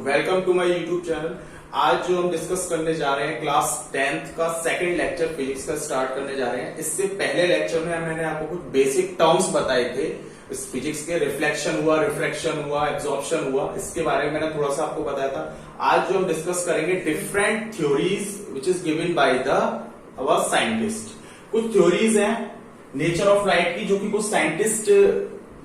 Welcome to my YouTube channel. आज जो हम डिस्कस करने जा रहे हैं क्लास 10th का सेकंड लेक्चर फिजिक्स का स्टार्ट करने जा रहे हैं। इससे पहले लेक्चर में मैंने आपको कुछ बेसिक टर्म्स बताए थे इस फिजिक्स के। रिफ्लेक्शन हुआ, रिफ्रैक्शन हुआ, एब्जॉर्प्शन हुआ, इसके बारे में मैंने थोड़ा सा आपको बताया था। आज जो हम डिस्कस करेंगे different theories which is given by the our scientist. कुछ थ्योरीज हैं नेचर ऑफ लाइट की जो कि कुछ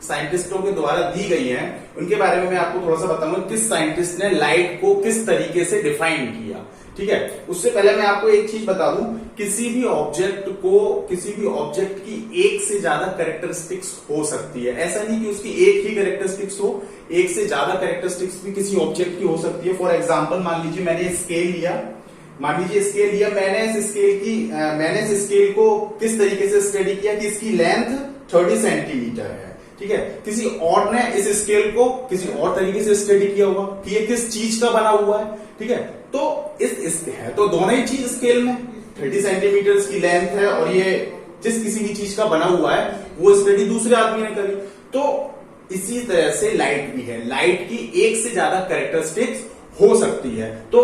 साइंटिस्टों के द्वारा दी गई हैं। उनके बारे में मैं आपको थोड़ा सा बताऊंगा किस साइंटिस्ट ने लाइट को किस तरीके से डिफाइन किया। ठीक है, उससे पहले मैं आपको एक चीज बता दूं, किसी भी ऑब्जेक्ट की एक से ज्यादा कैरेक्टरिस्टिक्स हो सकती है। ऐसा नहीं कि उसकी एक ही कैरेक्टरिस्टिक्स हो, एक से ज्यादा कैरेक्टरिस्टिक्स भी किसी ऑब्जेक्ट की हो सकती है। फॉर एग्जाम्पल मान लीजिए मैंने स्केल लिया, मैंने इस स्केल को किस तरीके से स्टडी किया कि इसकी लेंथ 30 सेंटीमीटर है। ठीक है, किसी और ने इस स्केल को किसी और तरीके से स्टडी किया होगा कि ये किस चीज का बना हुआ है। ठीक है, तो इस है तो दोनों ही चीज स्केल में 30 सेंटीमीटर की लेंथ है और ये जिस किसी भी चीज का बना हुआ है वो स्टडी दूसरे आदमी ने करी। तो इसी तरह से लाइट भी है, लाइट की एक से ज्यादा कैरेक्टरिस्टिक्स हो सकती है। तो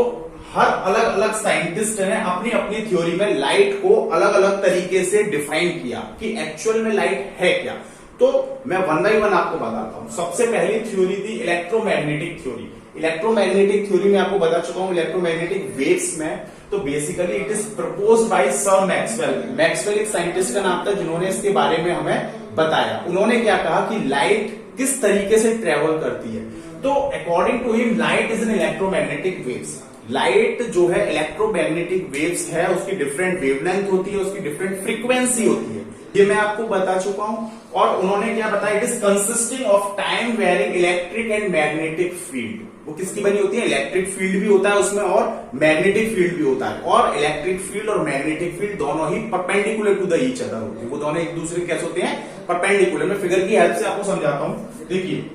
हर अलग अलग साइंटिस्ट ने अपनी अपनी थ्योरी में लाइट को अलग अलग तरीके से डिफाइन किया कि एक्चुअल में लाइट है क्या। तो मैं वन बाई वन आपको बताता हूं। सबसे पहली थ्योरी थी इलेक्ट्रोमैग्नेटिक थ्योरी। इलेक्ट्रोमैग्नेटिक थ्योरी में आपको बता चुका हूं इलेक्ट्रोमैग्नेटिक वेव्स में। तो basically it is proposed bye sir Maxwell. Maxwell एक साइंटिस्ट का नाम था जिन्होंने इसके बारे में हमें बताया। उन्होंने क्या कहा कि लाइट किस तरीके से ट्रेवल करती है। तो according to him light is an electromagnetic waves. Light जो है इलेक्ट्रोमैग्नेटिक वेव्स है, उसकी डिफरेंट वेवलेंथ होती है, उसकी डिफरेंट फ्रीक्वेंसी होती है, ये मैं आपको बता चुका हूं। और उन्होंने क्या बताया, it is consisting of time varying electric and magnetic field. वो किसकी बनी होती है, इलेक्ट्रिक फील्ड भी होता है उसमें और मैग्नेटिक फील्ड भी होता है। और इलेक्ट्रिक फील्ड और मैग्नेटिक फील्ड दोनों ही perpendicular to the each other होते हैं। वो दोनों एक दूसरे के कैसे होते हैं, परपेंडिकुलर। मैं फिगर की हेल्प से आपको समझाता हूं। देखिए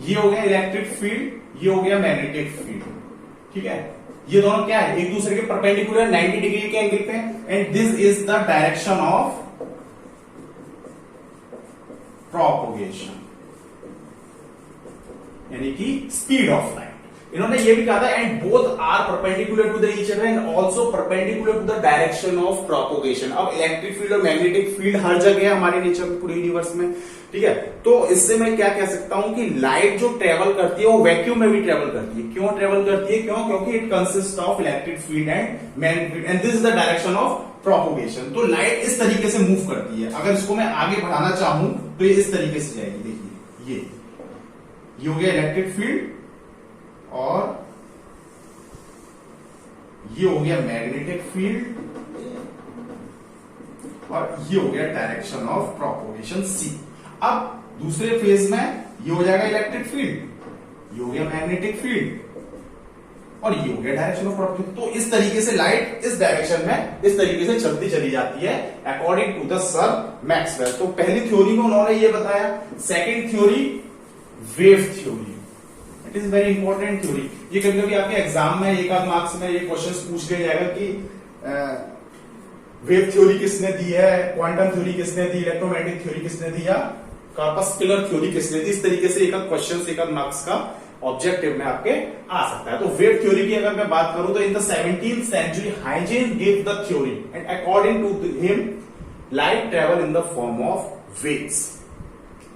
ये हो गया इलेक्ट्रिक फील्ड, ये हो गया मैग्नेटिक फील्ड। ठीक है, ये दोनों क्या है, एक दूसरे के परपेंडिकुलर 90 डिग्री के एंगल पे। And this is the direction of propagation, यानी कि स्पीड ऑफ लाइट। इन्होंने ये भी कहा था and both are perpendicular to the each other and also perpendicular to the direction of propagation. अब इलेक्ट्रिक फील्ड और मैग्नेटिक फील्ड हर जगह है हमारे नेचर में, पूरे यूनिवर्स में। ठीक है, तो इससे मैं क्या कह सकता हूं कि लाइट जो ट्रेवल करती है वो वैक्यूम में भी ट्रेवल करती है। क्यों ट्रेवल करती है, क्योंकि it consist of electric field and magnetic field and this is the direction of propagation. तो लाइट इस तरीके से मूव करती है। अगर इसको मैं आगे बढ़ाना चाहूं तो ये इस तरीके से जाएगी। देखिए ये हो गया इलेक्ट्रिक फील्ड और ये हो गया मैग्नेटिक फील्ड और ये हो गया डायरेक्शन ऑफ प्रोपगेशन सी। अब दूसरे फेज में ये हो जाएगा इलेक्ट्रिक फील्ड, ये हो गया मैग्नेटिक फील्ड और ये हो गया डायरेक्शन ऑफ प्रोपगेशन। तो इस तरीके से लाइट इस डायरेक्शन में इस तरीके से चलती चली जाती है according to the sir Maxwell. तो पहली थ्योरी में उन्होंने ये बताया। Second theory wave theory, it is very important theory. ये कभी कभी आपके एग्जाम में एक आध मार्क्स में ये क्वेश्चन पूछ लिया जाएगा कि वेव थ्योरी किसने दी है, क्वांटम थ्योरी किसने दी, इलेक्ट्रोमैग्नेटिक थ्योरी किसने दी या कॉर्पस्कुलर थ्योरी किसने दी। इस तरीके से एक आध क्वेश्चन एक आध मार्क्स का ऑब्जेक्टिव में आपके आ सकता है। तो वेव थ्योरी की अगर मैं बात करूं तो in the 17th century Huygens give the theory and according to him light travel in the form of waves.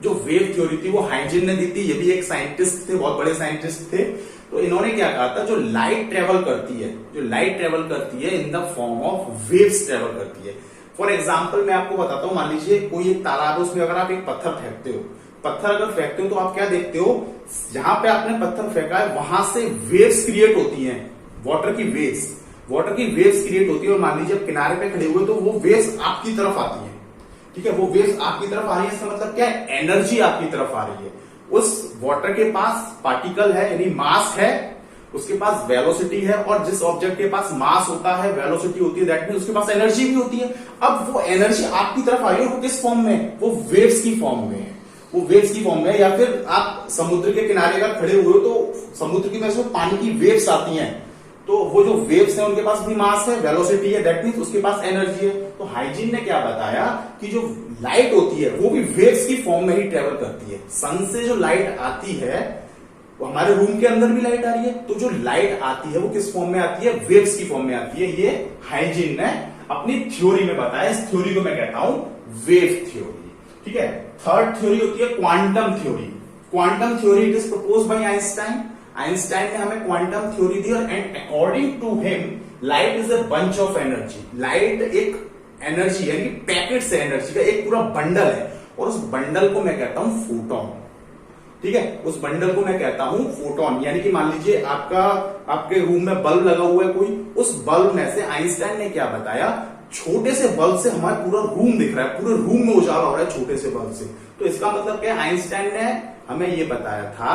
जो वेव थ्योरी थी वो हाइजेन ने दी थी। ये भी एक साइंटिस्ट थे, बहुत बड़े साइंटिस्ट थे। तो इन्होंने क्या कहा था, जो लाइट ट्रेवल करती है इन the form of waves travel करती है। फॉर एग्जाम्पल मैं आपको बताता हूं, मान लीजिए कोई एक तालाब है, उसमें अगर आप एक पत्थर फेंकते हो, तो आप क्या देखते हो, जहां पे आपने पत्थर फेंका है वहां से वेव्स क्रिएट होती हैं, वाटर की वेव्स क्रिएट होती है। और मान लीजिए आप किनारे पे खड़े हुए तो वो वेव्स आपकी तरफ आती है। ठीक है, वो वेव्स आपकी तरफ आ रही है, इसका मतलब क्या है, एनर्जी आपकी तरफ आ रही है। उस वाटर के पास पार्टिकल है यानी मास है, उसके पास वेलोसिटी है, और जिस ऑब्जेक्ट के पास मास होता है, वेलोसिटी होती है, दैट मीन उसके पास एनर्जी भी होती है। अब वो एनर्जी आपकी तरफ आ रही है, वो किस फॉर्म में, वो वेव्स की फॉर्म में है। या फिर आप समुद्र के किनारे अगर खड़े हुए हो तो समुद्र की वजह से पानी की वेव्स आती हैं, तो वो जो वेव्स हैं उनके पास भी मास है, वेलोसिटी है, दैट मीन्स उसके पास एनर्जी है। तो हाइजीन ने क्या बताया कि जो लाइट होती है वो भी वेव्स की फॉर्म में ही ट्रेवल करती है। सन से जो लाइट आती है, वो हमारे रूम के अंदर भी लाइट आ रही है, तो जो लाइट आती है वो किस फॉर्म में आती है? वेव्स की फॉर्म में आती है। ये हाइजीन ने अपनी थ्योरी में बताया। इस थ्योरी को मैं कहता हूं वेव थ्योरी। ठीक है। थर्ड थ्योरी होती है quantum theory. Quantum theory it is proposed by Einstein. Einstein ने हमें क्वांटम थ्योरी दी, और and according to him light is a bunch of energy. Light एक एनर्जी यानी पैकेट्स है, एनर्जी का एक पूरा बंडल है, और उस बंडल को मैं कहता हूं फोटोन। ठीक है, उस बंडल को मैं कहता हूं फोटोन। यानी कि मान लीजिए आपके रूम में बल्ब लगा हुआ है कोई, उस बल्ब में से आइंस्टाइन ने क्या बताया, छोटे से बल्ब से हमारा पूरा रूम दिख रहा है, पूरे रूम में उजाला हो रहा है छोटे से बल्ब से। तो इसका मतलब क्या, आइंस्टाइन ने हमें ये बताया था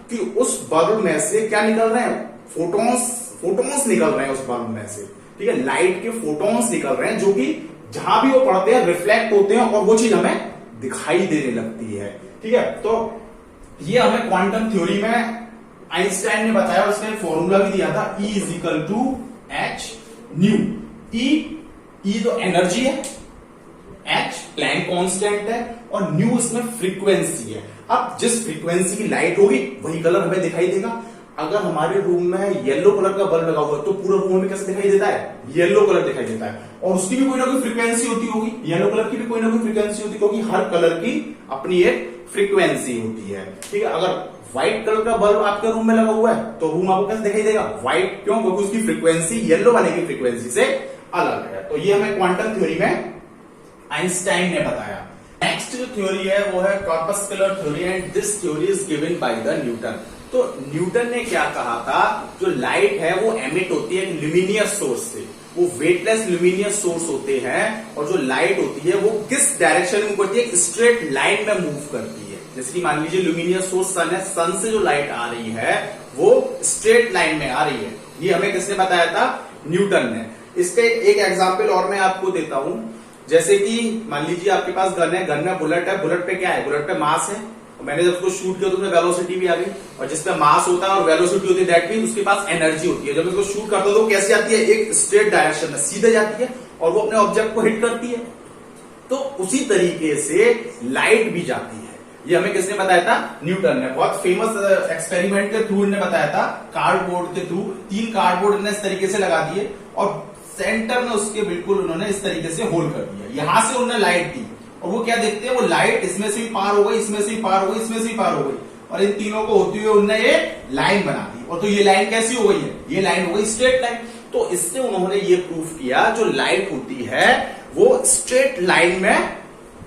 कि उस बल्ब में से क्या निकल रहे हैं, फोटोन्स निकल रहे हैं उस बल्ब में से। ठीक है, लाइट के फोटोन्स निकल रहे हैं, जो कि जहां भी वो पड़ते हैं रिफ्लेक्ट होते हैं, और वो चीज हमें दिखाई देने लगती है। ठीक है, तो ये हमें क्वांटम थ्योरी में आइंस्टाइन ने बताया, उसने फॉर्मूला भी दिया था, E is equal to H nu. E तो एनर्जी है, एच प्लैंक कांस्टेंट है, और न्यू इसमें फ्रीक्वेंसी है। अब जिस फ्रीक्वेंसी की लाइट होगी वही कलर हमें दिखाई देगा। अगर हमारे रूम में येलो कलर का बल्ब लगा हुआ है तो पूरा रूम में कैसे दिखाई देता है, येलो कलर दिखाई देता है, और उसकी भी कोई ना कोई फ्रीक्वेंसी होती होगी, येलो कलर की भी कोई ना कोई फ्रीक्वेंसी होती होगी। हर कलर की अपनी एक फ्रीक्वेंसी होती है। ठीक है, अगर व्हाइट कलर का बल्ब आपके रूम में लगा हुआ है तो रूम आपको कैसे दिखाई देगा, व्हाइट। क्यों? क्योंकि उसकी फ्रीक्वेंसी येलो वाले की फ्रीक्वेंसी से अलग है। तो ये हमें क्वांटम थ्योरी में आइंस्टाइन ने बताया। नेक्स्ट जो थ्योरी है वो है corpuscular theory, and this theory is given by the Newton. तो न्यूटन ने क्या कहा था, जो लाइट है वो एमिट होती है ल्यूमिनियस सोर्स से, वो वेटलेस ल्यूमिनियस सोर्स होते हैं, और जो लाइट होती है वो किस डायरेक्शन में करती है, स्ट्रेट लाइन में मूव करती है। जैसे कि मान लीजिए ल्यूमिनियस सोर्स सन है, सन से जो लाइट आ रही है वो स्ट्रेट लाइन में आ रही है। ये हमें किसने बताया था, न्यूटन ने। इसके एक एग्जाम्पल और मैं आपको देता हूं। जैसे कि मान लीजिए आपके पास गन है, गन में बुलेट है, बुलेट पे क्या है, बुलेट पे मास है, और मैंने जब उसको शूट किया तो उसमें वेलोसिटी भी आ गई, और जिसपे मास होता है और वेलोसिटी होती है दैट मींस उसके पास एनर्जी होती है। जब उसको शूट करता है तो कैसे आती है, एक स्ट्रेट डायरेक्शन में सीधे जाती है, और वो अपने ऑब्जेक्ट को हिट करती है। तो उसी तरीके से लाइट भी जाती है। ये हमें किसने बताया था, न्यूटन ने। बहुत फेमस एक्सपेरिमेंट के थ्रू ने बताया था, कार्डबोर्ड के थ्रू। 3 कार्डबोर्ड ने इस तरीके से लगा दिए, और सेंटर में उसके बिल्कुल उन्होंने इस तरीके से होल कर दिया। यहां से उन्होंने लाइट दी, और वो क्या देखते हैं, वो लाइट इसमें से भी पार हो गई, इसमें से भी पार हो गई, इसमें से भी पार हो गई, और इन तीनों को होते हुए उन्होंने ये लाइन बना दी। और तो ये लाइन कैसी हो गई है, ये लाइन हो गई स्ट्रेट लाइन। तो इससे उन्होंने ये प्रूफ किया, जो लाइट होती है वो स्ट्रेट लाइन में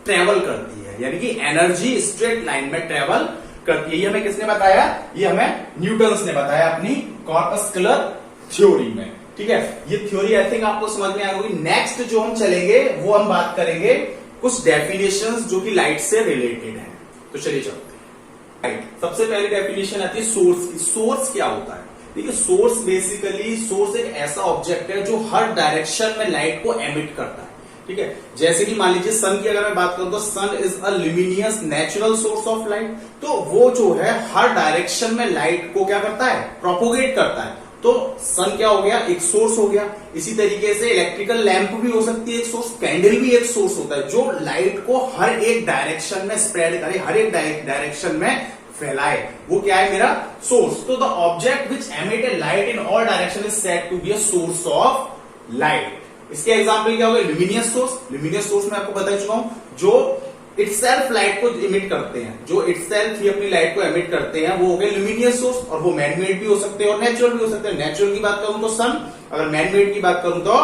ट्रेवल करती है, यानी कि एनर्जी स्ट्रेट लाइन में ट्रेवल करती है। ये हमें किसने बताया, ये हमें न्यूटन ने बताया अपनी कॉर्पस्कुलर थ्योरी में। ठीक है, ये थ्योरी आई थिंक आपको समझ में आ गई। नेक्स्ट जो हम चलेंगे वो हम बात करेंगे कुछ डेफिनेशंस जो कि लाइट से रिलेटेड है। तो चलिए चलते हैं। सबसे पहली डेफिनेशन आती है सोर्स की। सोर्स क्या होता है, देखिए सोर्स बेसिकली, सोर्स एक ऐसा ऑब्जेक्ट है जो हर डायरेक्शन में लाइट को एमिट करता है। ठीक है, जैसे कि मान लीजिए सन की अगर मैं बात करूं तो sun is a luminous natural source of light. तो वो जो है हर डायरेक्शन में लाइट को क्या करता है, प्रोपोगेट करता है। तो सन क्या हो गया, एक सोर्स हो गया। इसी तरीके से इलेक्ट्रिकल लैंप भी हो सकती है एक सोर्स, कैंडल भी एक सोर्स होता है, जो लाइट को हर एक डायरेक्शन में स्प्रेड करे, हर एक डायरेक्शन में फैलाए, वो क्या है, मेरा सोर्स। तो the object which emit a light in all direction is said to be a source of light. इसके एग्जाम्पल क्या हो गए, ल्यूमिनियस सोर्स। ल्यूमिनियस सोर्स में आपको बता चुका हूं, जो इटसेल्फ लाइट को इमिट करते हैं, जो इटसेल्फ ही अपनी लाइट को एमिट करते हैं, वो हो गए ल्यूमिनियस सोर्स। और वो मैनमेड भी हो सकते हैं और नेचुरल भी हो सकते हैं। नेचुरल की बात करूं तो सन, अगर मैनमेड की बात करूं तो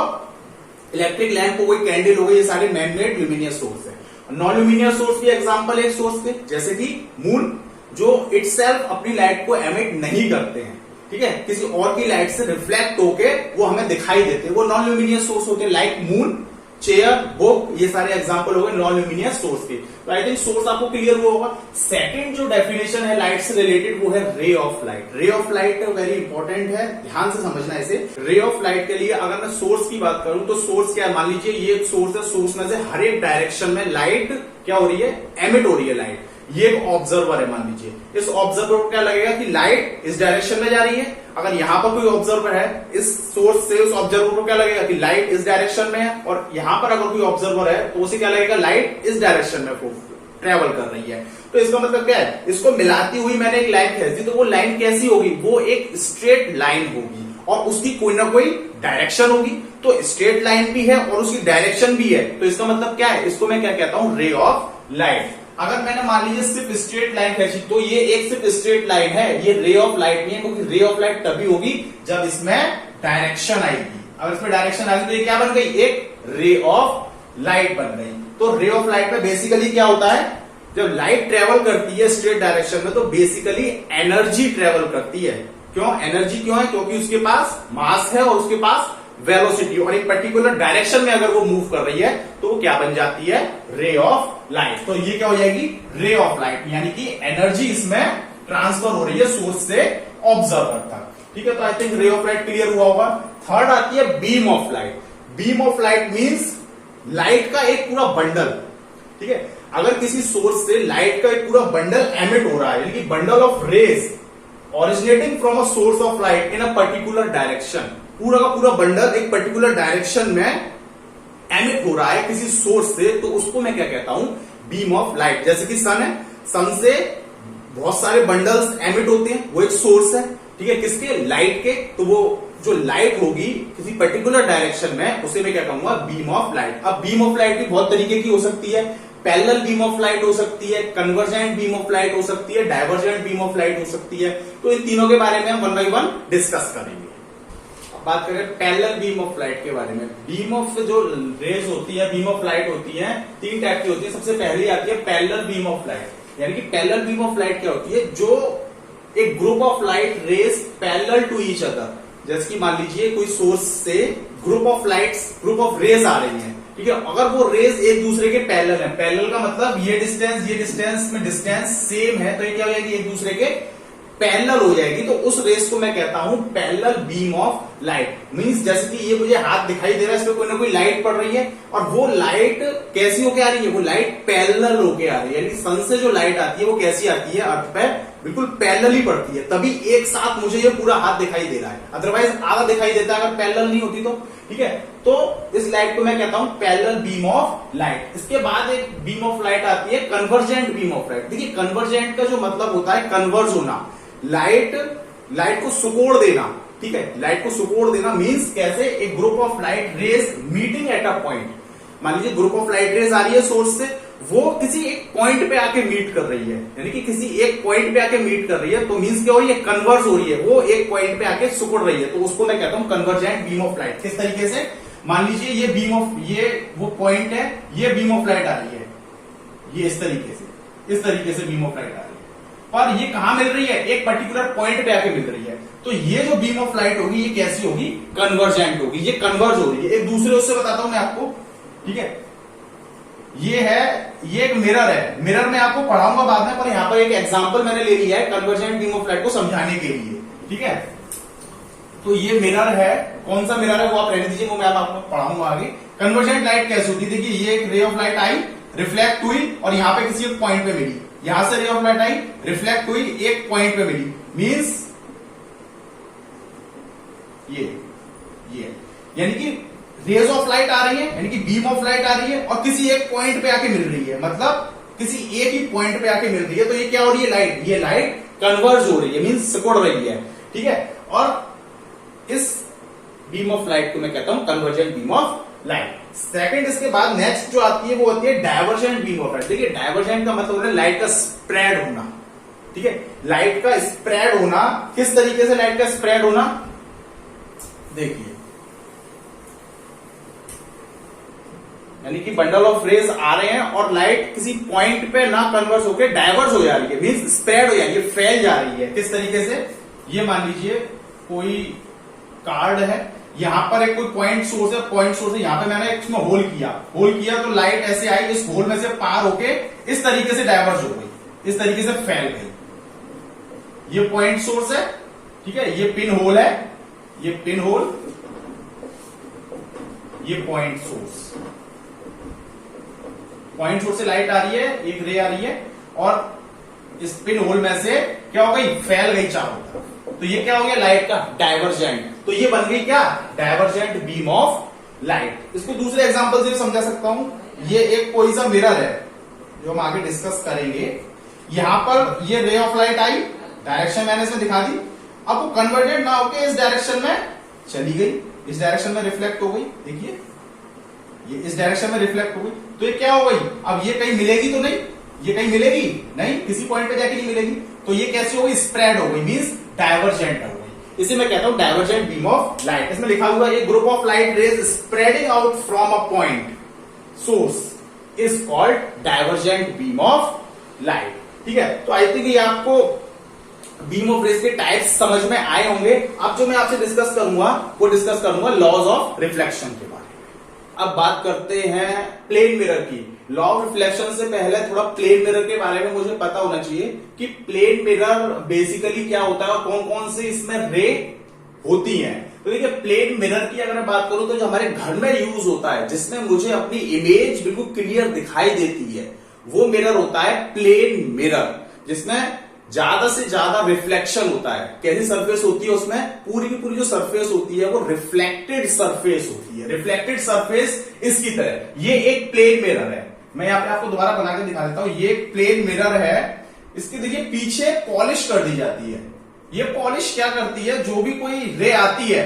इलेक्ट्रिक लैंप हो गई, कैंडल हो गई, ये सारे मैनमेड ल्यूमिनियस सोर्स है। नॉन ल्यूमिनियस सोर्स भी एग्जाम्पल है सोर्स के, जैसे कि मून, जो इटसेल्फ अपनी लाइट को एमिट नहीं करते हैं, ठीक है, किसी और की लाइट से रिफ्लेक्ट होके वो हमें दिखाई देते हैं, वो नॉन ल्यूमिनियस सोर्स होते हैं। लाइक मून, चेयर, बुक, ये सारे एग्जांपल हो गए नॉन ल्यूमिनियस सोर्स के। तो आई थिंक सोर्स आपको क्लियर हुआ होगा। सेकंड जो डेफिनेशन है लाइट से रिलेटेड वो है ray of light. Ray of light very important है, ध्यान से समझना इसे। रे ऑफ लाइट के लिए अगर मैं सोर्स की बात करूं तो सोर्स क्या है, मान लीजिए ये एक सोर्स है, सोर्स में से हर एक डायरेक्शन में लाइट क्या हो रही है, एमिट हो रही है लाइट। ये एक ऑब्जर्वर है, मान लीजिए इस ऑब्जर्वर को क्या लगेगा कि लाइट इस डायरेक्शन में जा रही है, अगर यहां पर कोई ऑब्जर्वर है, इस सोर्स से उस ऑब्जर्वर को क्या लगेगा कि लाइट इस डायरेक्शन में है, और यहां पर अगर कोई ऑब्जर्वर है तो उसे क्या लगेगा, लाइट इस डायरेक्शन में ट्रेवल कर रही है। तो इसका मतलब क्या है, इसको मिलाती हुई मैंने एक लाइन खींच दी, तो वो लाइन कैसी होगी, वो एक स्ट्रेट लाइन होगी और उसकी कोई ना कोई डायरेक्शन होगी। तो स्ट्रेट लाइन भी है और उसकी डायरेक्शन भी है, तो इसका मतलब क्या है, इसको मैं क्या कहता हूं, रे ऑफ लाइट। अगर मैंने मान लीजिए सिर्फ स्ट्रेट लाइन खींची, तो ये एक सिर्फ स्ट्रेट लाइन है, ये रे ऑफ लाइट नहीं है, क्योंकि रे ऑफ लाइट तभी होगी जब इसमें डायरेक्शन आएगी। अगर इसमें डायरेक्शन आएगी तो ये क्या बन गई, एक रे ऑफ लाइट बन गई। तो रे ऑफ लाइट में बेसिकली क्या होता है, जब लाइट ट्रेवल करती है स्ट्रेट डायरेक्शन में तो बेसिकली एनर्जी ट्रेवल करती है। क्यों एनर्जी क्यों है, क्योंकि उसके पास मास है और उसके पास वेलोसिटी, और एक पर्टिकुलर डायरेक्शन में अगर वो मूव कर रही है तो वो क्या बन जाती है, रे ऑफ लाइट। तो ये क्या हो जाएगी, रे ऑफ लाइट, यानी कि एनर्जी इसमें ट्रांसफर हो रही है सोर्स से ऑब्जर्वर तक। ठीक है, तो I think ray of light clear हुआ होगा। थर्ड आती है beam of light. Beam of light means light का एक पूरा बंडल। ठीक है, अगर किसी सोर्स से लाइट का एक पूरा बंडल एमिट हो रहा है, यानी कि bundle of rays originating from a source of light in a particular direction, पूरा का पूरा बंडल एक पर्टिकुलर डायरेक्शन में एमिट हो रहा है किसी सोर्स से, तो उसको मैं क्या कहता हूं, बीम ऑफ लाइट। जैसे कि सन है, सन से बहुत सारे बंडल्स एमिट होते हैं, वो एक सोर्स है। ठीक है, किसके, लाइट के। तो वो जो लाइट होगी किसी पर्टिकुलर डायरेक्शन में, उसे मैं क्या कहूंगा, बीम ऑफ लाइट। अब बीम ऑफ लाइट भी बहुत तरीके की हो सकती है, पैरेलल बीम ऑफ लाइट हो सकती है, कन्वर्जेंट बीम ऑफ लाइट हो सकती है, डाइवर्जेंट बीम ऑफ लाइट हो सकती है। तो इन तीनों के बारे में हम वन बाई वन डिस्कस करेंगे। अब बात करें पैरेलल बीम ऑफ लाइट के बारे में। बीम ऑफ जो रेज होती है, बीम ऑफ लाइट होती है, तीन टाइप की होती है। सबसे पहली आती है पैरेलल बीम ऑफ लाइट, यानी कि पैरेलल बीम ऑफ लाइट क्या होती है, जो एक group of light rays parallel to each other. जैसे कि मान लीजिए कोई सोर्स से group of lights, group of rays आ रही हैं, ठीक है, अगर वो रेज एक दूसरे के पैरेलल है, पैरेलल का मतलब ये डिस्टेंस में डिस्टेंस सेम है, तो ये क्या हो जाएगी, एक दूसरे के पैरेलल हो जाएगी। तो उस रेस को मैं कहता हूं parallel beam of light. Means जैसे कि ये मुझे हाथ दिखाई दे रहा है, इस पे कोई ना कोई लाइट पड़ रही है, और वो लाइट कैसी होके आ रही है, वो लाइट पैरेलल होके आ रही है, यानी सन से जो लाइट आती है वो कैसी आती है, अर्थ पे बिल्कुल पैरेलल ही पड़ती है, तभी एक साथ मुझे ये पूरा हाथ दिखाई दे रहा है। अदरवाइज आधा दिखाई देता है अगर पैरेलल नहीं होती तो। ठीक है, तो इस लाइट को मैं कहता हूं पैरेलल बीम ऑफ लाइट। इसके बाद एक बीम ऑफ लाइट आती है कन्वर्जेंट बीम ऑफ लाइट। देखिए, कन्वर्जेंट का जो मतलब होता है कन्वर्ज होना, लाइट को सुकोड़ देना। ठीक है, लाइट को सुकोड़ देना मींस कैसे, एक group of light raise meeting at a point. मान लीजिए ग्रुप ऑफ लाइट रेज आ रही है सोर्स से, वो किसी एक पॉइंट पे आके मीट कर रही है, यानी कि किसी एक पॉइंट पे आके मीट कर रही है, तो मींस क्या हो रही है, कन्वर्ज हो रही है, वो एक पॉइंट पे आके सुकुड़ रही है, तो उसको मैं कहता हूं कन्वर्जेंट बीम ऑफ लाइट। किस तरीके से, मान लीजिए ये बीम ऑफ, ये वो पॉइंट है, ये बीम ऑफ लाइट आ रही है, ये इस तरीके से बीम ऑफ लाइट आ रही है, और ये कहां मिल रही है, एक पर्टिकुलर पॉइंट पे आके मिल रही है। तो ये जो बीम ऑफ लाइट होगी, ये कैसी होगी, कन्वर्जेंट होगी, ये कन्वर्ज हो रही है एक दूसरे। उससे बताता हूं मैं आपको। ठीक है, ये एक मिरर है, मिरर में आपको पढ़ाऊंगा बाद में, पर यहां पर एक एग्जांपल मैंने ले लिया है कन्वर्जेंट बीम ऑफ लाइट को समझाने के लिए। ठीक है, तो ये मिरर है, कौन सा मिरर है वो आप रहने दीजिए, वो मैं आपको पढ़ाऊंगा आगे। कन्वर्जेंट लाइट कैसे होती है, देखिए ये एक ray of light I, reflect हुई, और यहां पे किसी एक पॉइंट पे मिली, यहां से ray of light I, reflect हुई, एक पॉइंट पे मिली, मींस ये यानी कि रेज ऑफ लाइट आ रही है, यानी कि बीम ऑफ लाइट आ रही है, और किसी एक पॉइंट पे आके मिल रही है, मतलब किसी एक ही पॉइंट पे आके मिल रही है, तो ये क्या हो रही है, लाइट, ये लाइट कन्वर्ज हो रही है, मींस सिकुड़ रही है। ठीक है, और इस बीम ऑफ लाइट को मैं कहता हूं convergent beam of light. Second, इसके बाद नेक्स्ट जो आती है वो होती है डाइवर्जेंट बीम ऑफ लाइट। देखिए, डाइवर्जेंट का मतलब है लाइट का स्प्रेड होना। ठीक है, लाइट का स्प्रेड होना, किस तरीके से लाइट का स्प्रेड होना, देखिए, यानी कि बंडल ऑफ रेज आ रहे हैं और लाइट किसी पॉइंट पे ना कन्वर्स होकर डाइवर्स हो जा रही है, मींस स्प्रेड हो जा रही है, फैल जा रही है। किस तरीके से, ये मान लीजिए कोई कार्ड है, यहां पर एक कोई पॉइंट सोर्स है, यहां पे मैंने इसमें होल किया तो लाइट ऐसे आई, इस होल में से पार होके इस तरीके से डाइवर्स हो गई, इस तरीके से फैल गई। ये पॉइंट सोर्स है, ठीक है, ये पिन होल है, ये पिन होल, ये पॉइंट सोर्स से लाइट आ रही है, एक रे आ रही है, और इस पिन होल में से क्या हो गई, फैल गई चारों तरफ। तो ये क्या हो गया, लाइट का डाइवर्जेंट। तो ये बन गई क्या, डाइवर्जेंट बीम ऑफ लाइट। इसको दूसरे एग्जांपल से भी समझा सकता हूं। ये एक कोई सा मिरर है जो हम आगे डिस्कस करेंगे। यहां पर ये ray of light I, direction मैंने इसमें दिखा दी, अब वो कन्वर्टेड ना होके इस डायरेक्शन में चली गई, इस डायरेक्शन में रिफ्लेक्ट हो गई। देखिए ये इस डायरेक्शन में रिफ्लेक्ट हो गई, तो ये क्या हो गई, अब ये कहीं मिलेगी तो नहीं, ये कहीं मिलेगी नहीं, किसी पॉइंट पे जाके नहीं मिलेगी, तो ये कैसे हो गई, स्प्रेड हो गई, मींस डाइवर्जेंट हो गई। इसे मैं कहता हूं डाइवर्जेंट बीम ऑफ लाइट। इसमें लिखा हुआ है group of light raise spreading out from a point source is called divergent beam of light. ठीक है, तो आई थिंक ये आपको बीम ऑफ रेज के टाइप्स समझ में आए होंगे। अब जो मैं आपसे डिस्कस करूंगा वो डिस्कस करूंगा लॉज ऑफ रिफ्लेक्शन के बारे में। अब बात करते हैं प्लेन मिरर की। लॉ ऑफ रिफ्लेक्शन से पहले थोड़ा प्लेन मिरर के बारे में मुझे पता होना चाहिए कि प्लेन मिरर बेसिकली क्या होता है और कौन कौन से इसमें रे होती हैं। तो देखिए प्लेन मिरर की अगर मैं बात करूं तो जो हमारे घर में यूज होता है, जिसमें मुझे अपनी इमेज बिल्कुल क्लियर दिखाई देती है, वो मिरर होता है प्लेन मिरर, जिसमें ज्यादा से ज्यादा रिफ्लेक्शन होता है। कैसी सरफेस होती है उसमें, पूरी की पूरी जो सरफेस होती है वो रिफ्लेक्टेड सरफेस होती है। रिफ्लेक्टेड सरफेस इसकी तरह, ये एक प्लेन मिरर है। मैं यहाँ पे आपको दोबारा बना के दिखा देता हूं। ये एक प्लेन मिरर है, इसके देखिए पीछे पॉलिश कर दी जाती है। ये पॉलिश क्या करती है, जो भी कोई रे आती है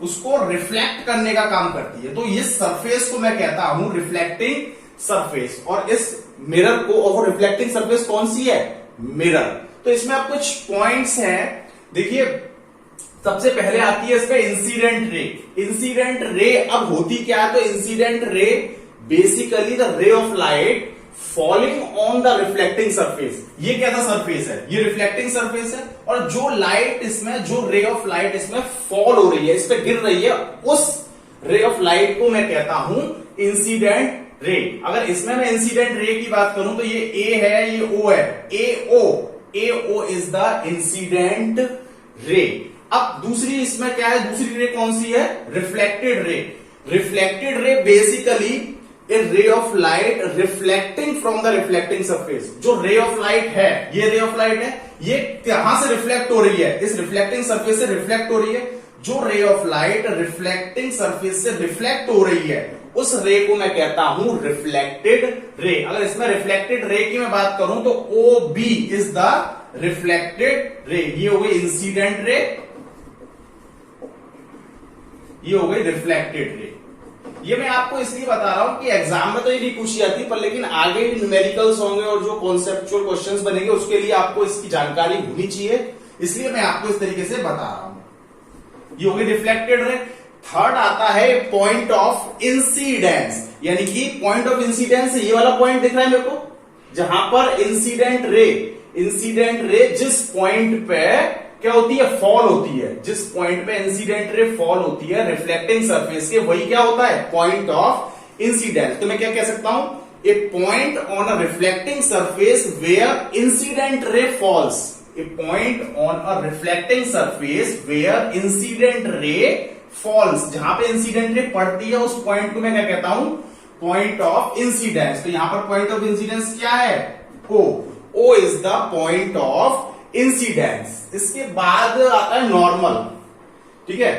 उसको रिफ्लेक्ट करने का काम करती है। तो ये सरफेस को मैं कहता हूं रिफ्लेक्टिंग सरफेस। और इस मिरर को, और रिफ्लेक्टिंग सरफेस कौन सी है, मिरर। तो इसमें आप कुछ पॉइंट्स हैं, देखिए सबसे पहले आती है इसमें इंसिडेंट रे। इंसिडेंट रे अब होती क्या है, तो incident ray basically the ray of light falling on the reflecting surface. ये कैसा सरफेस है, ये रिफ्लेक्टिंग सरफेस है, और जो लाइट इसमें, जो रे ऑफ लाइट इसमें फॉल हो रही है, इस पे गिर रही है, उस रे ऑफ लाइट को मैं कहता हूं इंसिडेंट रे। अगर इसमें मैं इंसिडेंट रे की बात करूं तो ये ए है, ये ओ है, AO is the incident ray. अब दूसरी इसमें क्या है, दूसरी रे कौन सी है, रिफ्लेक्टेड रे। रिफ्लेक्टेड रे basically A ray of light reflecting from the reflecting surface. जो रे ऑफ लाइट है, ये रे ऑफ लाइट है, ये कहां से रिफ्लेक्ट हो रही है, इस रिफ्लेक्टिंग सरफेस से रिफ्लेक्ट हो रही है। जो ray of light reflecting surface से रिफ्लेक्ट हो रही है, उस रे को मैं कहता हूं रिफ्लेक्टेड रे। अगर इसमें रिफ्लेक्टेड रे की मैं बात करूं तो OB is the reflected ray. ये हो गई इंसिडेंट रे, ये हो गई रिफ्लेक्टेड रे। ये मैं आपको इसलिए बता रहा हूं कि एग्जाम में तो ये नहीं पूछी जाती, पर लेकिन आगे न्यूमेरिकल्स होंगे और जो कॉन्सेप्चुअल क्वेश्चंस बनेंगे उसके लिए आपको इसकी जानकारी होनी चाहिए, इसलिए मैं आपको इस तरीके से बता रहा हूं। ये हो गई रिफ्लेक्टेड रे। थर्ड आता है पॉइंट ऑफ इंसिडेंस, यानी कि पॉइंट ऑफ इंसिडेंस ये वाला पॉइंट दिख रहा है मेरे को, जहां पर इंसिडेंट रे जिस पॉइंट पे क्या होती है, फॉल होती है, जिस पॉइंट पे इंसिडेंट रे फॉल होती है रिफ्लेक्टिंग सरफेस के, वही क्या होता है, पॉइंट ऑफ इंसिडेंस। तो मैं क्या कह सकता हूं, a point on a reflecting surface where incident ray falls. A point on a reflecting surface where incident ray falls. जहां पे इंसिडेंट रे पड़ती है उस पॉइंट को मैं क्या कहता हूं, पॉइंट ऑफ इंसिडेंस। तो यहां पर पॉइंट ऑफ इंसिडेंस क्या है, O is the point of incidence. इसके बाद आता है नॉर्मल। ठीक है,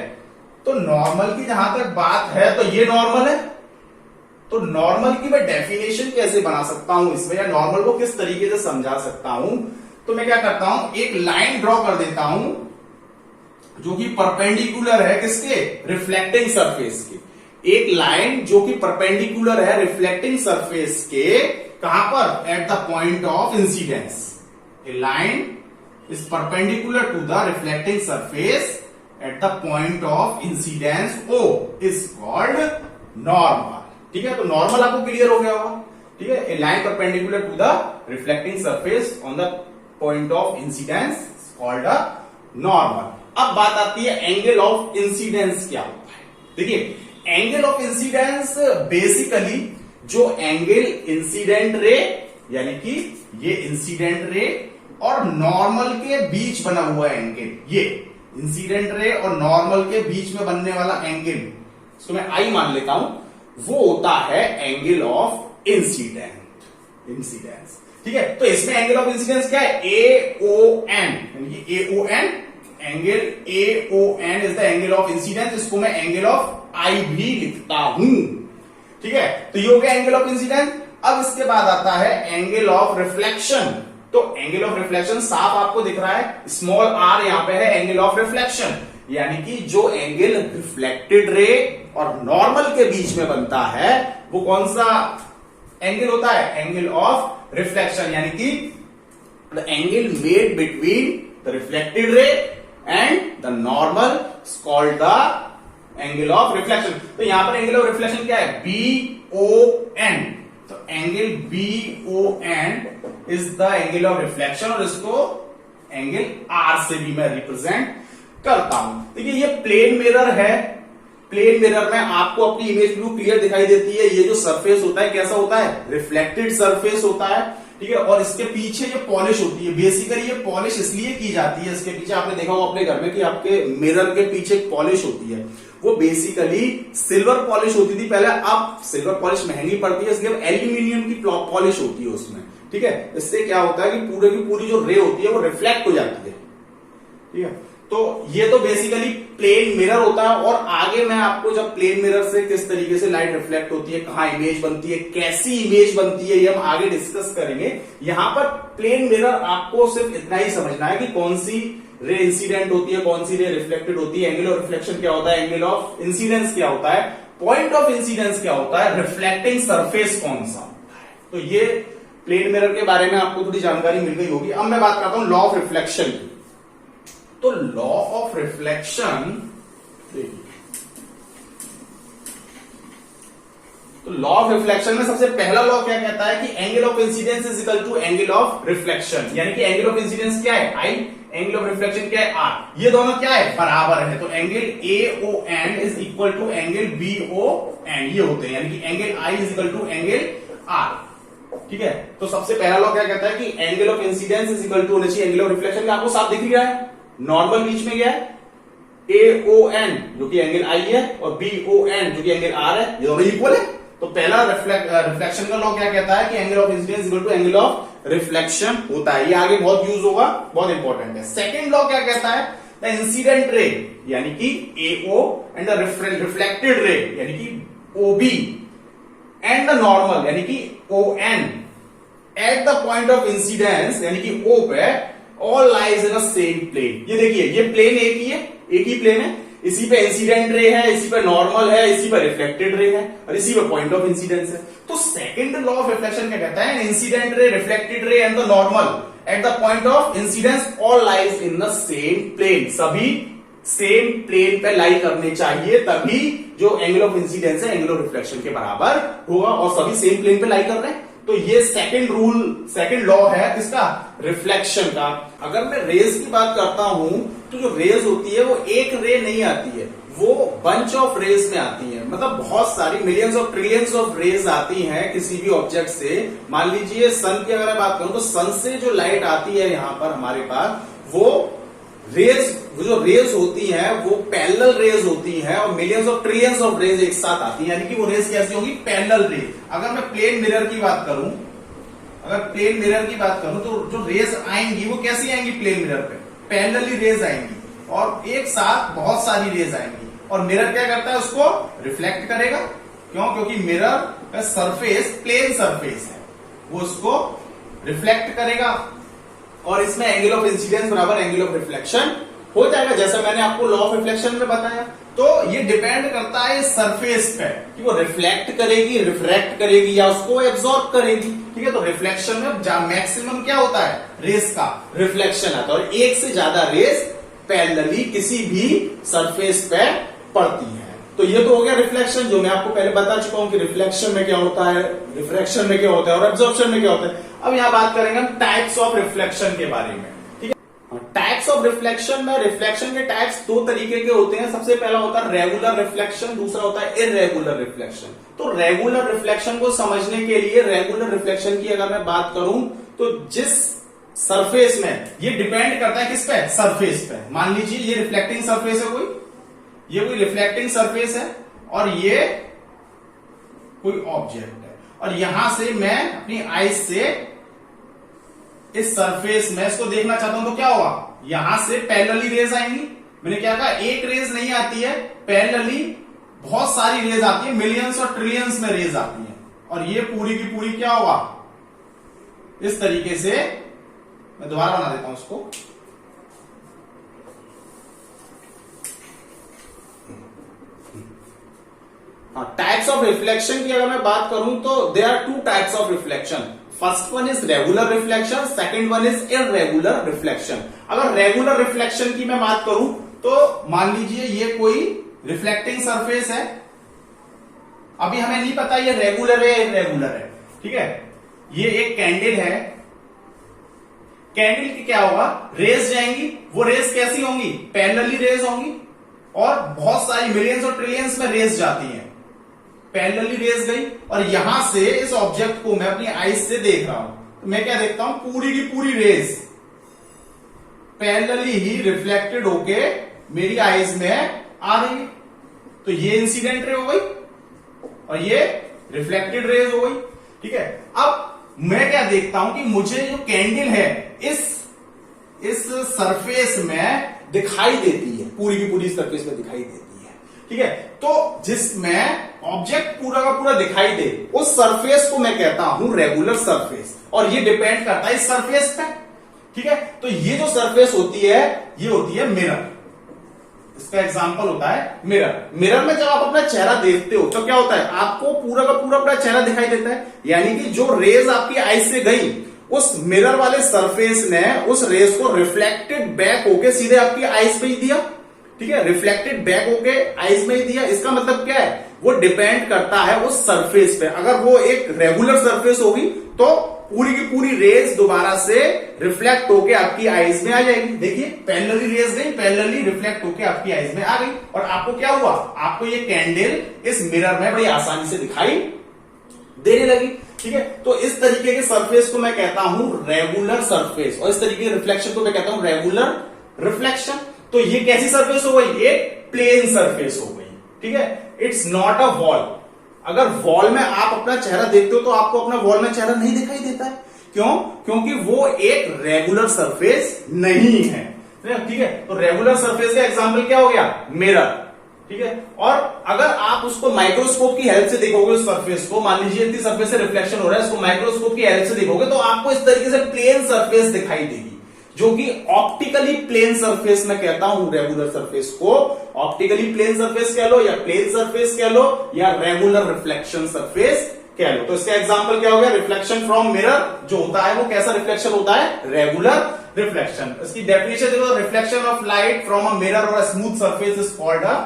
तो नॉर्मल की जहां तक बात है तो ये नॉर्मल है, तो नॉर्मल की मैं डेफिनेशन कैसे बना सकता हूं इसमें, या नॉर्मल को किस तरीके से समझा सकता हूं। तो मैं क्या करता हूं, एक लाइन ड्रॉ कर देता हूं जो कि परपेंडिकुलर है किसके, रिफ्लेक्टिंग सरफेस के। एक लाइन जो कि परपेंडिकुलर है रिफ्लेक्टिंग सरफेस के, कहां पर, at the point of incidence. A line is perpendicular to the reflecting surface at the point of incidence O is called normal. ठीक है, तो नॉर्मल आपको क्लियर हो गया होगा। ठीक है, a line perpendicular to the reflecting surface on the point of incidence called a normal. अब बात आती है एंगल ऑफ इंसिडेंस क्या होता है। देखिए एंगल ऑफ इंसिडेंस बेसिकली जो एंगल इंसिडेंट रे, यानी कि ये इंसिडेंट रे और नॉर्मल के बीच बना हुआ एंगल, ये इंसिडेंट रे और नॉर्मल के बीच में बनने वाला एंगल, इसको मैं I मान लेता हूं, वो होता है एंगल ऑफ इंसिडेंस। ठीक है, तो इसमें एंगल ऑफ इंसिडेंस क्या है, AON, यानी कि AON angle AON is the angle of incidence, इसको मैं एंगल ऑफ आई भी लिखता हूं। ठीक है, तो ये हो गया एंगल ऑफ इंसिडेंस। अब इसके बाद आता है एंगल ऑफ रिफ्लेक्शन। तो एंगल ऑफ रिफ्लेक्शन साफ आपको दिख रहा है, स्मॉल r यहां पे है एंगल ऑफ रिफ्लेक्शन, यानी कि जो एंगल रिफ्लेक्टेड रे और नॉर्मल के बीच में बनता है वो कौन सा एंगल होता है, एंगल ऑफ रिफ्लेक्शन, यानी कि the angle made between the reflected ray and the normal is called the angle of reflection. तो यहां पर एंगल ऑफ रिफ्लेक्शन क्या है, BON। तो angle BON is the angle of reflection और इसको एंगल R से भी मैं रिप्रेजेंट करता हूं। देखिए ये प्लेन मिरर है, प्लेन मिरर में आपको अपनी इमेज ब्लू क्लियर दिखाई देती है। ये जो सरफेस होता है कैसा होता है, रिफ्लेक्टेड सरफेस होता है। ठीक है, और इसके पीछे ये पॉलिश होती है। बेसिकली ये पॉलिश इसलिए की जाती है, इसके पीछे आपने देखा होगा अपने घर में कि आपके मिरर के पीछे पॉलिश होती है, वो बेसिकली सिल्वर पॉलिश होती थी पहले, अब सिल्वर पॉलिश महंगी पड़ती है इसलिए एल्यूमिनियम की पॉलिश होती है उसमें। ठीक है, इससे क्या होता है कि पूरे की पूरी जो रे होती है वो रिफ्लेक्ट हो जाती है। ठीक है, तो ये तो बेसिकली प्लेन मिरर होता है। और आगे मैं आपको जब प्लेन मिरर से किस तरीके से लाइट रिफ्लेक्ट होती है, कहां इमेज बनती है, कैसी इमेज बनती है, ये हम आगे डिस्कस करेंगे। यहां पर प्लेन मिरर आपको सिर्फ इतना ही समझना है कि कौन सी रे इंसिडेंट होती है, कौन सी रे रिफ्लेक्टेड होती है, एंगल ऑफ रिफ्लेक्शन क्या होता है, एंगल ऑफ इंसिडेंस क्या होता है, पॉइंट ऑफ इंसिडेंस क्या होता है, रिफ्लेक्टिंग सरफेस कौन सा होता है। तो ये प्लेन मिरर के बारे में आपको थोड़ी जानकारी मिल गई होगी। अब मैं बात करता हूं लॉ ऑफ रिफ्लेक्शन की। तो लॉ ऑफ रिफ्लेक्शन, तो लॉ ऑफ रिफ्लेक्शन में सबसे पहला लॉ क्या कहता है कि angle of incidence is equal to angle of reflection, यानी कि एंगल ऑफ इंसिडेंस क्या है I, एंगल ऑफ रिफ्लेक्शन क्या है R। ये दोनों क्या है, बराबर है। तो angle AON is equal to angle BON, ये होते हैं, यानी कि angle I is equal to angle R। ठीक है, तो सबसे पहला लॉ क्या कहता है कि angle of incidence is equal to होना चाहिए एंगल ऑफ रिफ्लेक्शन, आपको साफ दिख रहा है, नॉर्मल बीच में गया है, AON जो कि एंगल I है और BON जो कि एंगल R है, ये दोनों इक्वल है। तो पहला रिफ्लेक्शन का लॉ क्या कहता है कि angle of incidence equal to angle of reflection होता है। ये आगे बहुत यूज होगा, बहुत इंपॉर्टेंट है। सेकंड लॉ क्या कहता है, द इंसिडेंट रे यानी कि AO and the reflected ray यानी कि OB एंड द नॉर्मल यानी कि ON at the point of incidence यानी कि O पे all lies in a same plane. ये देखिए ये प्लेन एक ही है, एक ही प्लेन है, इसी पे इंसिडेंट रे है, इसी पे नॉर्मल है, इसी पे रिफ्लेक्टेड रे है और इसी पे पॉइंट ऑफ इंसिडेंस है। तो सेकंड लॉ ऑफ रिफ्लेक्शन क्या कहता है, incident ray, reflected ray and the normal at the point of incidence all lies in the same plane, सभी सेम प्लेन पे लाई करने चाहिए, तभी जो एंगल ऑफ इंसिडेंस है एंगल ऑफ रिफ्लेक्शन के बराबर होगा और सभी सेम प्लेन पे लाई कर रहे हैं। तो ये सेकंड रूल, सेकंड लॉ है किसका, रिफ्लेक्शन का। अगर मैं रेज की बात करता हूं तो जो रेज होती है वो एक रे नहीं आती है, वो बंच ऑफ रेज में आती है, मतलब बहुत सारी millions of trillions of rays आती हैं किसी भी ऑब्जेक्ट से। मान लीजिए सन की अगर मैं बात करूं तो सन से जो लाइट आती है यहां पर हमारे पास, वो रेज, जो रेज होती हैं वो पैरेलल रेज होती हैं और millions of trillions of rays एक साथ आती हैं, यानी कि वो रेज कैसी होगी, पैरेलल रे। अगर मैं प्लेन मिरर की बात करूं, अगर प्लेन मिरर की बात करूं तो जो रेज आएंगी वो कैसी आएंगी, प्लेन मिरर पे पैरेलली रेज आएंगी और एक साथ बहुत सारी रेज आएंगी। और मिरर क्या करता है, उसको रिफ्लेक्ट करेगा। क्यों, क्योंकि मिरर का सरफेस प्लेन सरफेस है, वो उसको रिफ्लेक्ट करेगा और इसमें एंगल ऑफ इंसिडेंस बराबर एंगल ऑफ रिफ्लेक्शन हो जाएगा, जैसा मैंने आपको लॉ ऑफ रिफ्लेक्शन में बताया। तो ये डिपेंड करता है सरफेस पे कि वो रिफ्लेक्ट करेगी, रिफ्रैक्ट करेगी या उसको एब्सॉर्ब करेगी। ठीक है, तो रिफ्लेक्शन में मैक्सिमम क्या होता है, रेस का रिफ्लेक्शन आता है और एक से ज्यादा रेस पैरेलली किसी भी सरफेस पे पड़ती है। तो ये तो हो गया रिफ्लेक्शन, जो मैं आपको पहले बता चुका हूं कि रिफ्लेक्शन में क्या होता है, रिफ्रैक्शन में क्या होता है और एब्जॉर्प्शन में क्या होता है। अब यहां बात करेंगे हम टाइप्स ऑफ रिफ्लेक्शन के बारे में। ठीक है, टाइप्स ऑफ रिफ्लेक्शन में रिफ्लेक्शन के टाइप्स दो तरीके के होते हैं। सबसे पहला होता है रेगुलर रिफ्लेक्शन, दूसरा होता है इररेगुलर रिफ्लेक्शन। तो रेगुलर रिफ्लेक्शन को समझने के लिए, रेगुलर रिफ्लेक्शन की अगर मैं बात करूं तो जिस सरफेस में, ये डिपेंड करता है किस पे, सरफेस पे। मान लीजिए ये रिफ्लेक्टिंग सरफेस है, ये कोई रिफ्लेक्टिंग सरफेस है और ये कोई ऑब्जेक्ट है और यहां से मैं अपनी आईज से इस सरफेस में इसको देखना चाहता हूं तो क्या होगा, यहां से पैरेलली रेज आएंगी। मैंने क्या कहा, एक रेज नहीं आती है, पैरेलली बहुत सारी रेज आती है, मिलियंस और ट्रिलियंस में रेज आती है। और ये पूरी की पूरी क्या होगा, इस तरीके से, मैं दोबारा बना देता हूं उसको। टाइप्स ऑफ रिफ्लेक्शन की अगर मैं बात करूं तो there are two types of reflection. First one is regular reflection, second one is irregular reflection. अगर रेगुलर रिफ्लेक्शन की मैं बात करूं तो मान लीजिए ये कोई रिफ्लेक्टिंग सरफेस है, अभी हमें नहीं पता ये रेगुलर है या इररेगुलर है, ठीक है। ये एक कैंडल है, कैंडल की क्या होगा, रेज जाएंगी, वो रेज कैसी होंगी, पैरेलली रेज होंगी, और बहुत सारी मिलियंस और ट्रिलियंस में रेज जाती हैं। पैरेलली रेज गई और यहां से इस ऑब्जेक्ट को मैं अपनी आईज से देख रहा हूं, तो मैं क्या देखता हूं, पूरी की पूरी रेज पैरेलली ही रिफ्लेक्टेड होके मेरी आईज में आ रही है। तो ये इंसिडेंट रे हो गई और ये रिफ्लेक्टेड रेज हो गई, ठीक है। अब मैं क्या देखता हूं कि मुझे जो कैंडल है इस सरफेस में दिखाई देती है, पूरी की पूरी सरफेस में दिखाई देती है, ठीक है। तो जिसमें ऑब्जेक्ट पूरा का पूरा दिखाई दे, उस सरफेस को मैं कहता हूं रेगुलर सरफेस, और ये डिपेंड करता है इस सरफेस पे, ठीक है। तो ये जो सरफेस होती है ये होती है मिरर। इसका एग्जांपल होता है मिरर। मिरर में जब आप अपना चेहरा देखते हो तो क्या होता है, आपको पूरा का पूरा अपना चेहरा दिखाई देता है, यानी कि जो रेज आपकी आईज से गई, उस मिरर वाले सरफेस ने उस रेज को रिफ्लेक्टेड बैक होके सीधे आपकी आईज पे ही दिया, ठीक है। रिफ्लेक्टेड बैक होके आईज में ही दिया। इसका मतलब क्या है, वो डिपेंड करता है उस सरफेस पे। अगर वो एक रेगुलर सरफेस होगी तो पूरी की पूरी रेज दोबारा से रिफ्लेक्ट होके आपकी आईज में आ जाएगी। देखिए पैरेलली रेज गई, पैरेलली रिफ्लेक्ट होके आपकी आईज में आ गई, और आपको क्या हुआ, आपको ये कैंडल इस मिरर में बड़ी आसानी से दिखाई देने लगी, ठीक है। तो इस तरीके के सरफेस को मैं कहता हूं रेगुलर सरफेस, और इस तरीके के रिफ्लेक्शन को मैं कहता हूं रेगुलर रिफ्लेक्शन। तो ये कैसी सरफेस हो गई, एक प्लेन सरफेस हो गई, ठीक है। It's not a wall. अगर वॉल में आप अपना चेहरा देखते हो तो आपको अपना वॉल में चेहरा नहीं दिखाई देता है, क्यों, क्योंकि वो एक रेगुलर सरफेस नहीं है, ठीक है। तो रेगुलर सरफेस का एग्जांपल क्या हो गया, मिरर, ठीक है। और अगर आप उसको माइक्रोस्कोप की हेल्प से देखोगे उस सरफेस को, मान लीजिए इतनी सरफेस से रिफ्लेक्शन हो रहा है, इसको माइक्रोस्कोप की हेल्प से देखोगे तो आपको इस तरीके से प्लेन सरफेस दिखाई देगी, जो कि ऑप्टिकली प्लेन सरफेस में कहता हूं रेगुलर सरफेस को। ऑप्टिकली प्लेन सरफेस कह लो, या प्लेन सरफेस कह लो, या रेगुलर रिफ्लेक्शन सरफेस कह लो। तो इसका एग्जांपल क्या हो गया, रिफ्लेक्शन फ्रॉम मिरर जो होता है वो कैसा रिफ्लेक्शन होता है, रेगुलर रिफ्लेक्शन। इसकी डेफिनेशन देखो, reflection of light from a mirror और a smooth surface is called a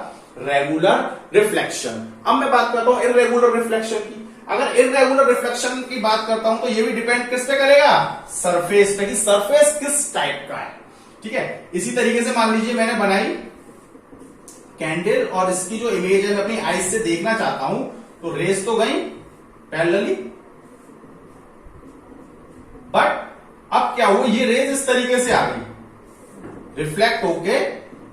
regular reflection. अब मैं बात करता हूं इररेगुलर रिफ्लेक्शन की। अगर इररेगुलर रिफ्लेक्शन की बात करता हूं तो ये भी डिपेंड किस पे करेगा, सरफेस पे, कि सरफेस किस टाइप का है, ठीक है। इसी तरीके से मान लीजिए मैंने बनाई कैंडल, और इसकी जो इमेज है मैं अपनी आईज से देखना चाहता हूं, तो रेस तो गई पैरेलली, बट अब क्या हुआ, ये रेज इस तरीके से आ गई, रिफ्लेक्ट होके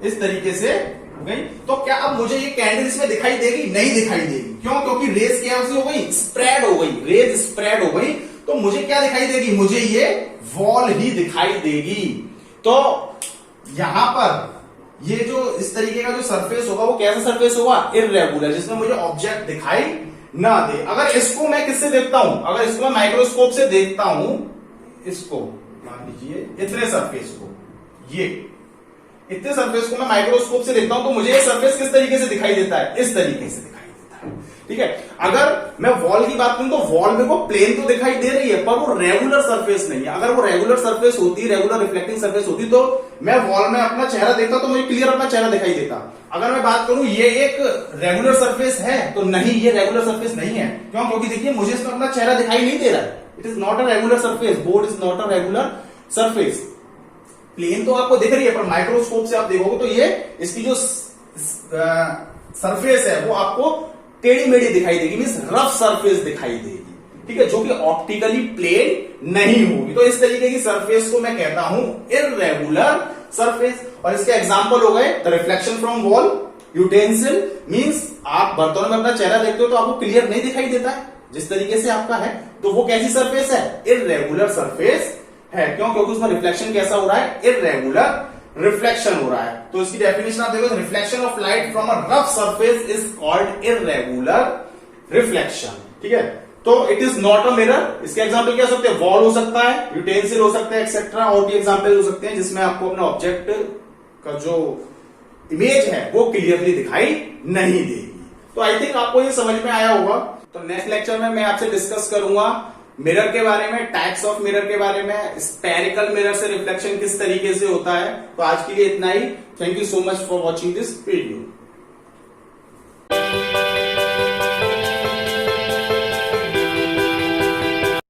इस तरीके से हो गई। तो क्या अब मुझे ये कैंडल इसमें दिखाई देगी, नहीं दिखाई देगी, क्यों, क्योंकि रेज क्या हो गई, स्प्रेड हो गई, रेज स्प्रेड हो गई। तो मुझे क्या दिखाई देगी, मुझे ये वॉल ही दिखाई देगी। तो यहां पर ये जो इस तरीके का जो सरफेस होगा वो कैसा सरफेस होगा, इररेगुलर, जिसमें मुझे ऑब्जेक्ट दिखाई ना दे। अगर इसको मैं किससे देखता हूं, अगर इसको मैं माइक्रोस्कोप से देखता हूं, इसको मान लीजिए इतने सरफेस को, ये इतने सरफेस को मैं माइक्रोस्कोप से देखता हूं, तो मुझे ये सरफेस किस तरीके से दिखाई देता है, इस तरीके से दिखाई देता है, ठीक है। अगर मैं वॉल की बात करूं तो वॉल में वो प्लेन तो दिखाई दे रही है, पर वो रेगुलर सरफेस नहीं है। अगर वो रेगुलर सरफेस होती, रेगुलर रिफ्लेक्टिंग सरफेस होती, तो मैं वॉल में अपना चेहरा देखता तो मुझे क्लियर अपना चेहरा दिखाई देता। अगर मैं बात करूं ये एक रेगुलर सरफेस है, तो नहीं, ये रेगुलर सरफेस नहीं है, क्यों, क्योंकि देखिए मुझे इसमें अपना चेहरा दिखाई नहीं दे रहा है। It is not a regular surface, board is not a regular surface. Plane तो आपको दिख रही है, पर माइक्रोस्कोप से आप देखोगे तो ये इसकी जो सरफेस है वो आपको टेढ़ी मेढ़ी दिखाई देगी, मींस रफ सरफेस दिखाई देगी, ठीक है, जो कि ऑप्टिकली प्लेन नहीं होगी। तो इस तरीके की सरफेस को मैं कहता हूं इररेगुलर सरफेस। और इसके एग्जांपल हो गए the reflection from wall, utensil, means आप बर्तनों में अपना चेहरा देखते हो तो आपको क्लियर नहीं दिखाई देता है जिस तरीके से आपका है, तो वो कैसी सरफेस है, इररेगुलर सरफेस है। क्यों, क्योंकि उसमें रिफ्लेक्शन कैसा हो रहा है, इररेगुलर रिफ्लेक्शन हो रहा है। तो इसकी डेफिनेशन आप देखो, reflection of light from a rough surface is called irregular reflection. ठीक है, तो it is not a mirror. इसके एग्जांपल क्या हो सकते हैं, वॉल हो सकता है, यूटेंसिल हो सकता है, एक्सेट्रा। और भी एग्जांपल हो सकते हैं जिसमें आपको अपना ऑब्जेक्ट का जो इमेज है वो क्लियरली दिखाई नहीं देगी। तो आई थिंक आपको ये समझ में आया होगा। तो नेक्स्ट लेक्चर में मैं आपसे डिस्कस करूंगा मिरर के बारे में, टाइप्स ऑफ मिरर के बारे में, स्पेरिकल मिरर से रिफ्लेक्शन किस तरीके से होता है। तो आज के लिए इतना ही। Thank you so much for watching this video.